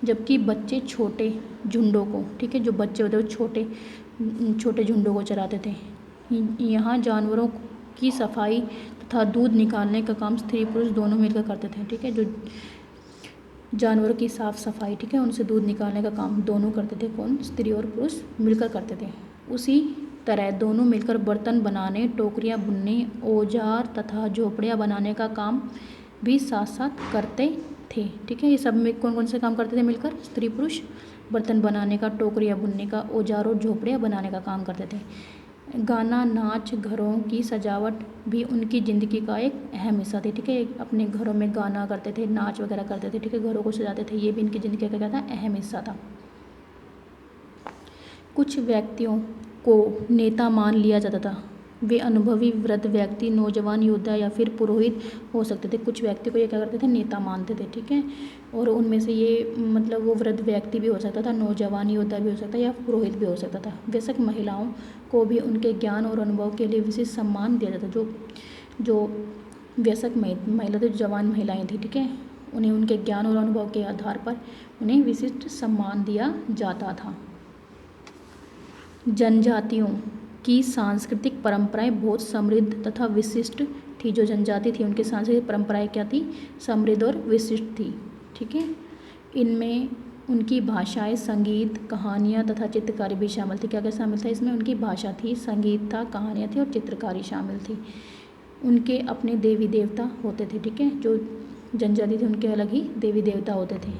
जबकि बच्चे छोटे झुंडों को, ठीक है, जो बच्चे होते वो छोटे झुंडों को चराते थे। यहाँ जानवरों की सफाई तथा दूध निकालने का काम स्त्री पुरुष दोनों मिलकर करते थे, ठीक है। जो जानवरों की साफ़ सफाई, ठीक है, उनसे दूध निकालने का काम दोनों करते थे। कौन, स्त्री और पुरुष मिलकर करते थे। उसी तरह दोनों मिलकर बर्तन बनाने, टोकरियां बुनने, औजार तथा झोपड़ियां बनाने का काम भी साथ साथ करते थे, ठीक है। ये सब में कौन कौन से काम करते थे मिलकर, स्त्री पुरुष, बर्तन बनाने का, टोकरियां बुनने का, औजार और झोपड़ियां बनाने का काम करते थे। गाना, नाच, घरों की सजावट भी उनकी ज़िंदगी का एक अहम हिस्सा थी, ठीक है। अपने घरों में गाना करते थे, नाच वगैरह करते थे, ठीक है, घरों को सजाते थे, ये भी इनकी ज़िंदगी का क्या था, अहम हिस्सा था। कुछ व्यक्तियों को नेता मान लिया जाता था। वे अनुभवी वृद्ध व्यक्ति, नौजवान योद्धा या फिर पुरोहित हो सकते थे। कुछ व्यक्ति को ये क्या करते थे, नेता मानते थे, ठीक है। और उनमें से ये मतलब वो वृद्ध व्यक्ति भी हो सकता था, नौजवान योद्धा भी हो सकता या पुरोहित भी हो सकता था। वयस्क महिलाओं को भी उनके ज्ञान और अनुभव के लिए विशेष सम्मान दिया जाता। जो वयस्क महिला थी, जवान महिलाएँ थी, ठीक है, उन्हें उनके ज्ञान और अनुभव के आधार पर उन्हें विशिष्ट सम्मान दिया जाता था। जनजातियों की सांस्कृतिक परंपराएं बहुत समृद्ध तथा विशिष्ट थी। जो जनजाति थी उनकी सांस्कृतिक परंपराएं क्या थी, समृद्ध और विशिष्ट थी, ठीक है। इनमें उनकी भाषाएं, संगीत, कहानियां तथा चित्रकारी भी शामिल थी। क्या क्या शामिल था इसमें, उनकी भाषा थी, संगीत था, कहानियाँ थी और चित्रकारी शामिल थी। उनके अपने देवी देवता होते थे, ठीक है। जो जनजाति थे उनके अलग ही देवी देवता होते थे।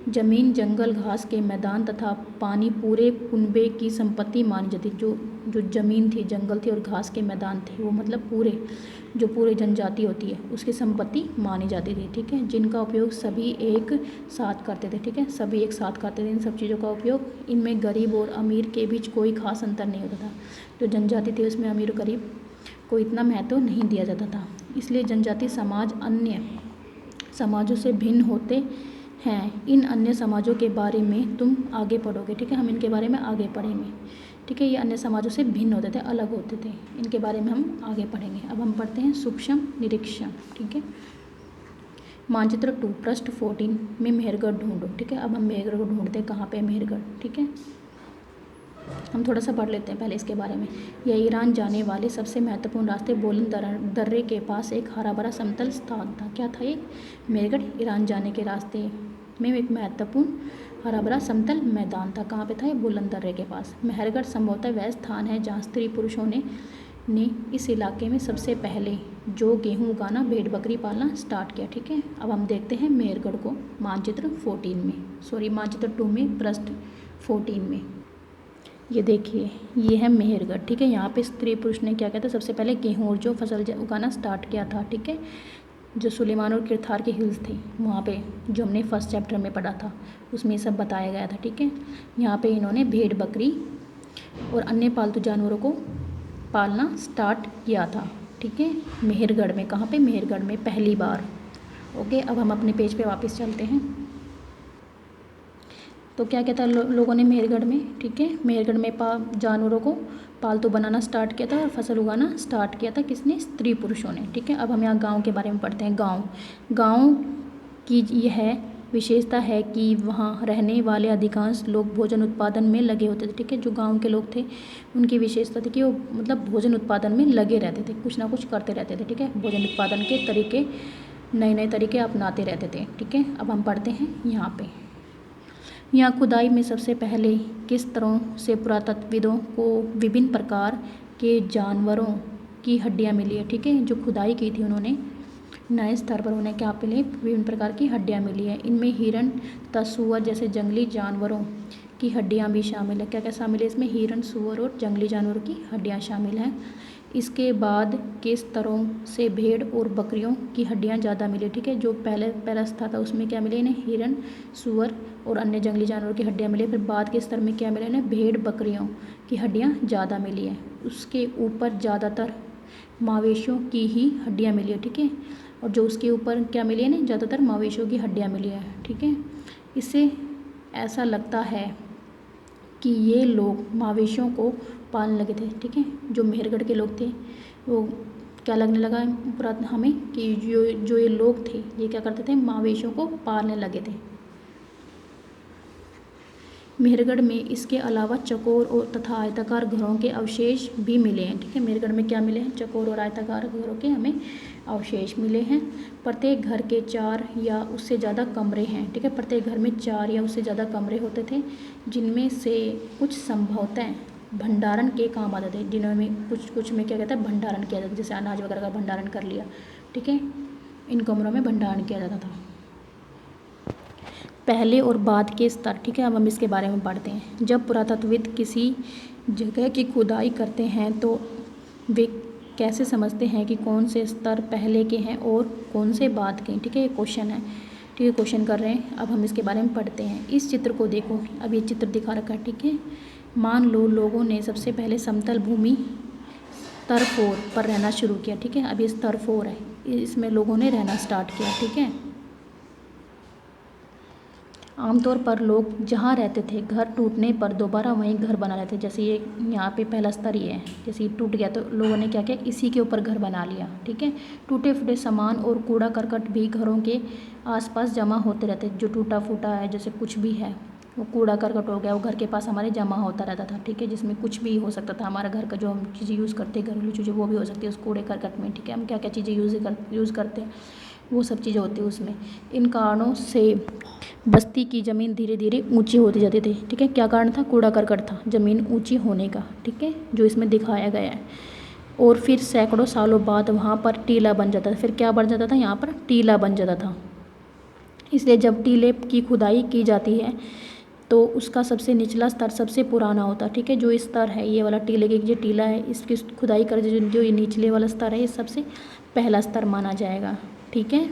जमीन, जंगल, घास के मैदान तथा पानी पूरे कुनबे की संपत्ति मानी जाती। जो जमीन थी, जंगल थे और घास के मैदान थे, वो मतलब पूरे जनजाति होती है उसकी संपत्ति मानी जाती थी। ठीक है, जिनका उपयोग सभी एक साथ करते थे। ठीक है, सभी एक साथ करते थे इन सब चीज़ों का उपयोग। इनमें गरीब और अमीर के बीच कोई खास अंतर नहीं होता था। जो जनजाति थी उसमें अमीर और गरीब को इतना महत्व नहीं दिया जाता था। इसलिए जनजाति समाज अन्य समाजों से भिन्न होते हैं। इन अन्य समाजों के बारे में तुम आगे पढ़ोगे। ठीक है, हम इनके बारे में आगे पढ़ेंगे। ठीक है, ये अन्य समाजों से भिन्न होते थे, अलग होते थे, इनके बारे में हम आगे पढ़ेंगे। अब हम पढ़ते हैं सूक्ष्म निरीक्षण। ठीक है, मानचित्र 2 पृष्ठ 14 में मेहरगढ़ ढूंढो। ठीक है, अब हम मेहरगढ़ को ढूंढते हैं, कहाँ पे मेहरगढ़। ठीक है, हम थोड़ा सा पढ़ लेते हैं पहले इसके बारे में। यह ईरान जाने वाले सबसे महत्वपूर्ण रास्ते बोलन दर्रे के पास एक हरा भरा समतल स्थान था। क्या था ये? मेहरगढ़ ईरान जाने के रास्ते में एक महत्वपूर्ण हरा भरा समतल मैदान था। कहाँ पे था ये? बोलन दर्रे के पास। मेहरगढ़ संभवतः वह स्थान है जहाँ स्त्री पुरुषों ने इस इलाके में सबसे पहले जो गेहूँ उगाना, भेड़ बकरी पालना स्टार्ट किया। ठीक है, अब हम देखते हैं मेहरगढ़ को मानचित्र 2 में पृष्ठ 14 में। ये देखिए, ये है मेहरगढ़। ठीक है, यहाँ पे स्त्री पुरुष ने क्या किया था? सबसे पहले गेहूँ और जो फसल उगाना स्टार्ट किया था। ठीक है, जो सुलेमान और किरथार के हिल्स थे वहाँ पे, जो हमने फर्स्ट चैप्टर में पढ़ा था उसमें ये सब बताया गया था। ठीक है, यहाँ पे इन्होंने भेड़ बकरी और अन्य पालतू जानवरों को पालना स्टार्ट किया था। ठीक है, मेहरगढ़ में। कहाँ पे? मेहरगढ़ में पहली बार। ओके, अब हम अपने पेज पे वापस चलते हैं। तो क्या कहता है लोगों ने मेहरगढ़ में। ठीक है, मेहरगढ़ में जानवरों को पालतू बनाना स्टार्ट किया था और फसल उगाना स्टार्ट किया था। किसने? स्त्री पुरुषों ने। ठीक है, अब हम यहाँ गांव के बारे में पढ़ते हैं। गांव की यह विशेषता है कि वहाँ रहने वाले अधिकांश लोग भोजन उत्पादन में लगे होते थे। ठीक है, जो गांव के लोग थे उनकी विशेषता थी कि वो मतलब भोजन उत्पादन में लगे रहते थे, कुछ ना कुछ करते रहते थे। ठीक है, भोजन उत्पादन के तरीके, नए तरीके अपनाते रहते थे। ठीक है, अब हम पढ़ते हैं यहाँ खुदाई में सबसे पहले किस तरह से पुरातत्वविदों को विभिन्न प्रकार के जानवरों की हड्डियाँ मिली है। ठीक है, जो खुदाई की थी उन्होंने नए स्तर पर उन्हें क्या मिली? विभिन्न प्रकार की हड्डियाँ मिली है। इनमें हिरण तथा सूअर जैसे जंगली जानवरों की हड्डियाँ भी शामिल है। क्या क्या शामिल है इसमें? हिरण, सूअर और जंगली जानवरों की हड्डियाँ शामिल हैं। इसके बाद किस तरह से भेड़ और बकरियों की हड्डियाँ ज़्यादा मिली। ठीक है, जो पहला स्तर था उसमें क्या मिले इन्हें? हिरण, सूअर और अन्य जंगली जानवरों की हड्डियाँ मिली। फिर बाद के स्तर में क्या मिले इन्हें? भेड़ बकरियों की हड्डियाँ ज़्यादा मिली है। उसके ऊपर ज़्यादातर मवेशियों की ही हड्डियाँ मिली है। ठीक है, और जो उसके ऊपर क्या मिली है ना? ज़्यादातर मवेशियों की हड्डियाँ मिली है। ठीक है, इससे ऐसा लगता है कि ये लोग मवेशियों को पालने लगे थे। ठीक है, जो मेहरगढ़ के लोग थे वो क्या लगने लगा हमें कि जो ये लोग थे ये क्या करते थे? मवेशियों को पालने लगे थे। मेहरगढ़ में इसके अलावा चौकोर और तथा आयताकार घरों के अवशेष भी मिले हैं। ठीक है, मेहरगढ़ में क्या मिले हैं? चौकोर और आयताकार घरों के हमें अवशेष मिले हैं। प्रत्येक घर के 4 या उससे ज़्यादा कमरे हैं। ठीक है, प्रत्येक घर में 4 या उससे ज़्यादा कमरे होते थे, जिनमें से कुछ संभवतः भंडारण के काम आते थे। जिनमें कुछ में क्या कहता है? भंडारण किया जाता था, जैसे अनाज वगैरह का भंडारण कर लिया। ठीक है, इन कमरों में भंडारण किया जाता था। पहले और बाद के स्तर। ठीक है, अब हम इसके बारे में पढ़ते हैं। जब पुरातत्वविद किसी जगह की खुदाई करते हैं तो वे कैसे समझते हैं कि कौन से स्तर पहले के हैं और कौन से बाद के? ठीक है, ये क्वेश्चन है। ठीक है, क्वेश्चन कर रहे हैं। अब हम इसके बारे में पढ़ते हैं। इस चित्र को देखो, अब ये चित्र दिखा रखा है। ठीक है, मान लो लोगों ने सबसे पहले समतल भूमि स्तर 4 पर रहना शुरू किया। ठीक है, अब ये स्तर 4 है, इसमें लोगों ने रहना स्टार्ट किया। ठीक है, आमतौर पर लोग जहाँ रहते थे घर टूटने पर दोबारा वहीं घर बना लेते थे। जैसे ये यहाँ पे पहला स्तर ये है, जैसे ये टूट गया तो लोगों ने क्या किया? इसी के ऊपर घर बना लिया। ठीक है, टूटे फूटे सामान और कूड़ा करकट भी घरों के आसपास जमा होते रहते। जो टूटा फूटा है, जैसे कुछ भी है, वो कूड़ा करकट हो गया, वो घर के पास हमारे जमा होता रहता था। ठीक है, जिसमें कुछ भी हो सकता था। हमारा घर का जो हम चीज़ें यूज़ करते हैं, घरेलू चीज़ें, वो भी हो सकती है उस कूड़े करकट में। ठीक है, हम क्या क्या चीज़ें यूज़ करते हैं, वो सब चीज़ें होती है उसमें। इन कारणों से बस्ती की ज़मीन धीरे धीरे ऊंची होती जाती थी। ठीक है, क्या कारण था? कूड़ा करकट था, ज़मीन ऊंची होने का। ठीक है, जो इसमें दिखाया गया है। और फिर सैकड़ों सालों बाद वहाँ पर टीला बन जाता था। फिर क्या बन जाता था, यहाँ पर टीला बन जाता था। इसलिए जब टीले की खुदाई की जाती है तो उसका सबसे निचला स्तर सबसे पुराना होता है, ठीक है। जो स्तर है ये वाला टीले की, जो टीला है इसकी खुदाई कर जो ये निचले वाला स्तर है ये सबसे पहला स्तर माना जाएगा, ठीक है।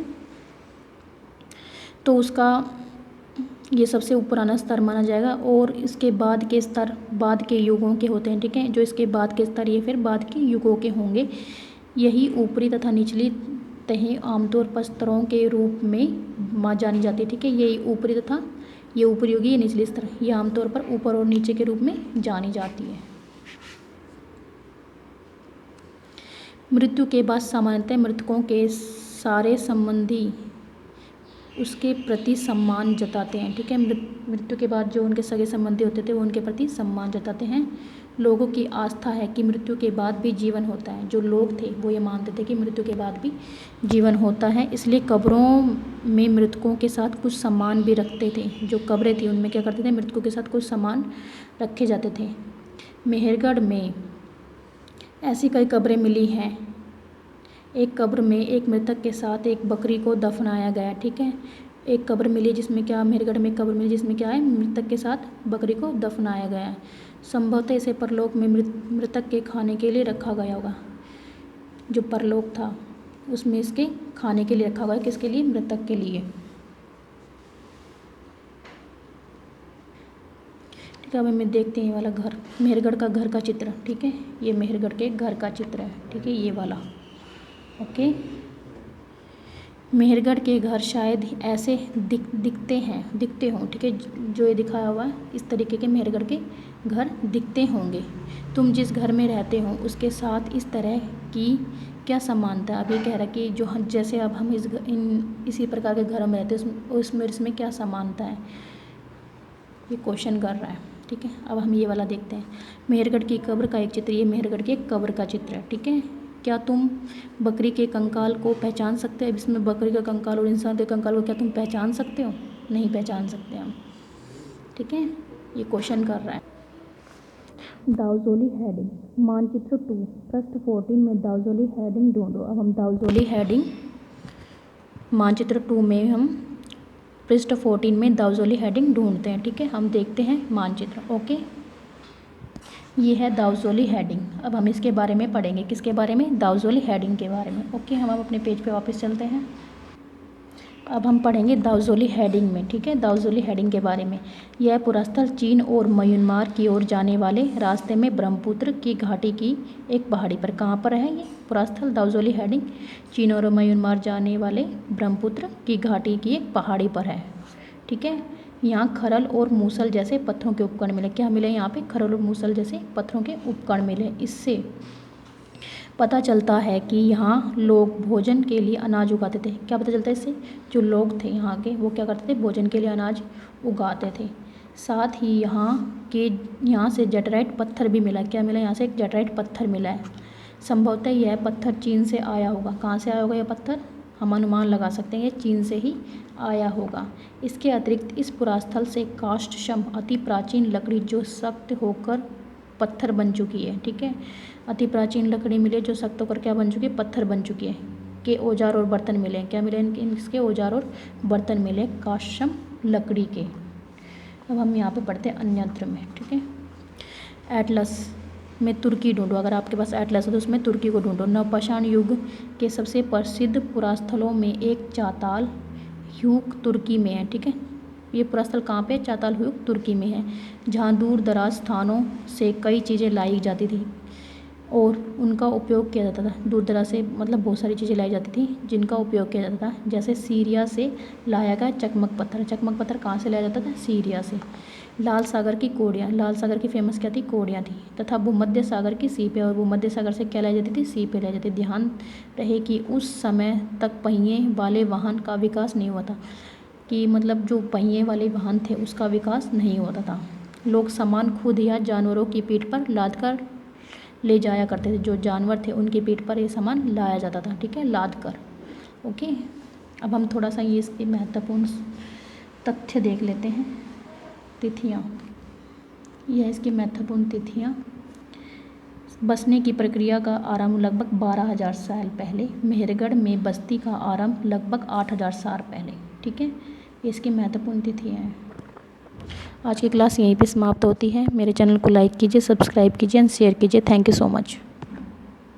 तो उसका ये सबसे पुराना स्तर माना जाएगा। और इसके बाद के स्तर बाद के युगों के होते हैं, ठीक है। जो इसके बाद के स्तर ये फिर बाद के युगों के होंगे। यही ऊपरी तथा निचली तहें आमतौर पर स्तरों के रूप में जानी जाती है, ठीक है। यही ऊपरी तथा ये ऊपरी होगी, ये निचली स्तर, ये आमतौर पर ऊपर और नीचे के रूप में जानी जाती है। मृत्यु के बाद सामान्यतः मृतकों के सारे संबंधी उसके प्रति सम्मान जताते हैं, ठीक है। मृत्यु के बाद जो उनके सगे संबंधी होते थे वो उनके प्रति सम्मान जताते हैं। लोगों की आस्था है कि मृत्यु के बाद भी जीवन होता है। जो लोग थे वो ये मानते थे कि मृत्यु के बाद भी जीवन होता है, इसलिए कब्रों में मृतकों के साथ कुछ सामान भी रखते थे। जो कब्रें थी उनमें क्या करते थे, मृतकों के साथ कुछ सामान रखे जाते थे। मेहरगढ़ में ऐसी कई कब्रें मिली हैं। एक कब्र में एक मृतक के साथ एक बकरी को दफनाया गया, ठीक है। एक कब्र मिली जिसमें क्या, मेहरगढ़ में एक कब्र मिली जिसमें क्या है, मृतक के साथ बकरी को दफनाया गया है। संभवतः इसे परलोक में मृतक के खाने के लिए रखा गया होगा। जो परलोक था उसमें इसके खाने के लिए रखा गया, किसके लिए, मृतक के लिए। ठीक है, अब हमें देखते हैं ये वाला घर, मेहरगढ़ का घर का चित्र, ठीक है। ये मेहरगढ़ के घर का चित्र है, ठीक है, ये वाला, ओके। मेहरगढ़ के घर शायद ऐसे दिखते हों, ठीक है। जो ये दिखाया हुआ है इस तरीके के मेहरगढ़ के घर दिखते होंगे। तुम जिस घर में रहते हो उसके साथ इस तरह की क्या समानता है। अब ये कह रहा है कि जो जैसे अब हम इसी प्रकार के घर में रहते हैं उसमें इसमें क्या समानता है, ये क्वेश्चन कर रहा है, ठीक है। अब हम ये वाला देखते हैं। मेहरगढ़ की कब्र का एक चित्र, ये मेहरगढ़ के कब्र का चित्र है, ठीक है। क्या तुम बकरी के कंकाल को पहचान सकते हो। इसमें बकरी का कंकाल और इंसान के कंकाल को क्या तुम पहचान सकते हो, नहीं पहचान सकते हम, ठीक है। ये क्वेश्चन कर रहा है। दाउजोली हेडिंग मानचित्र 2 पृष्ठ 14 में दाउजोली हेडिंग ढूंढो। अब हम दाउजोली हेडिंग मानचित्र 2 में हम पृष्ठ 14 में दाउजोली हेडिंग ढूंढते हैं, ठीक है। हम देखते हैं मानचित्र, ओके। ये है दाउजोली हेडिंग। अब हम इसके बारे में पढ़ेंगे, किसके बारे में, दाउजोली हेडिंग के बारे में, ओके। हम अब अपने पेज पे वापस चलते हैं। अब हम पढ़ेंगे दाउजोली हेडिंग में, ठीक है, दाउजोली हेडिंग के बारे में। यह पुरास्थल चीन और म्यांमार की ओर जाने वाले रास्ते में ब्रह्मपुत्र की घाटी की एक पहाड़ी पर, कहाँ पर है ये पुरास्थल दाउजोली हेडिंग, चीन और म्यांमार जाने वाले ब्रह्मपुत्र की घाटी की एक पहाड़ी पर है, ठीक है। यहाँ खरल और मूसल जैसे पत्थरों के उपकरण मिले। क्या मिले यहाँ पे, खरल और मूसल जैसे पत्थरों के उपकरण मिले। इससे पता चलता है कि यहाँ लोग भोजन के लिए अनाज उगाते थे। क्या पता चलता है इससे, जो लोग थे यहाँ के वो क्या करते थे, भोजन के लिए अनाज उगाते थे। साथ ही यहाँ से जटराइट पत्थर भी मिला। क्या मिला, यहाँ से एक जटराइट पत्थर मिला है। संभवतः यह पत्थर चीन से आया होगा। कहाँ से आया होगा यह पत्थर, हम अनुमान लगा सकते हैं ये चीन से ही आया होगा। इसके अतिरिक्त इस पुरास्थल से काष्ठशम अति प्राचीन लकड़ी जो सख्त होकर पत्थर बन चुकी है, ठीक है। अति प्राचीन लकड़ी मिले जो सख्त होकर क्या बन चुकी है, पत्थर बन चुकी है, के औजार और बर्तन मिले। क्या मिले, इसके औजार और बर्तन मिले काष्ठशम लकड़ी के। अब हम यहाँ पे पढ़ते हैं अन्यत्र में, ठीक है। एटलस में तुर्की ढूंढो। अगर आपके पास एटलस है तो उसमें तुर्की को ढूंढो। नवपाषाण युग के सबसे प्रसिद्ध पुरास्थलों में एक चाताल ह्यूक तुर्की में है, ठीक है। ये पुरास्थल कहाँ पे, चाताल ह्यूक तुर्की में है, जहाँ दूर दराज स्थानों से कई चीज़ें लाई जाती थी और उनका उपयोग किया जाता था। दूर दराज से मतलब बहुत सारी चीज़ें लाई जाती थी जिनका उपयोग किया जाता था। जैसे सीरिया से लाया गया चकमक पत्थर। चकमक पत्थर कहाँ से लाया जाता था, सीरिया से। लाल सागर की कोड़ियाँ, लाल सागर की फेमस क्या थी, कोड़ियाँ थी। तथा भूमध्य सागर की सीपें, और भूमध्य सागर से क्या लाई जाती थी, सीपें लाई जाती। ध्यान रहे कि उस समय तक पहिए वाले वाहन का विकास नहीं हुआ था, कि मतलब जो पहिए वाले वाहन थे उसका विकास नहीं होता था। लोग सामान खुद या जानवरों की पीठ पर लाद कर ले जाया करते थे। जो जानवर थे उनकी पीठ पर ये सामान लाया जाता था, ठीक है, लाद कर, ओके। अब हम थोड़ा सा ये इसकी महत्वपूर्ण तथ्य देख लेते हैं। तिथियाँ, यह इसकी महत्वपूर्ण तिथियाँ। बसने की प्रक्रिया का आरंभ लगभग 12,000 साल पहले। मेहरगढ़ में बस्ती का आरंभ लगभग 8,000 साल पहले। ठीक है, इसकी महत्वपूर्ण तिथि है। आज की क्लास यहीं पे समाप्त होती है। मेरे चैनल को लाइक कीजिए, सब्सक्राइब कीजिए एंड शेयर कीजिए। Thank you so much.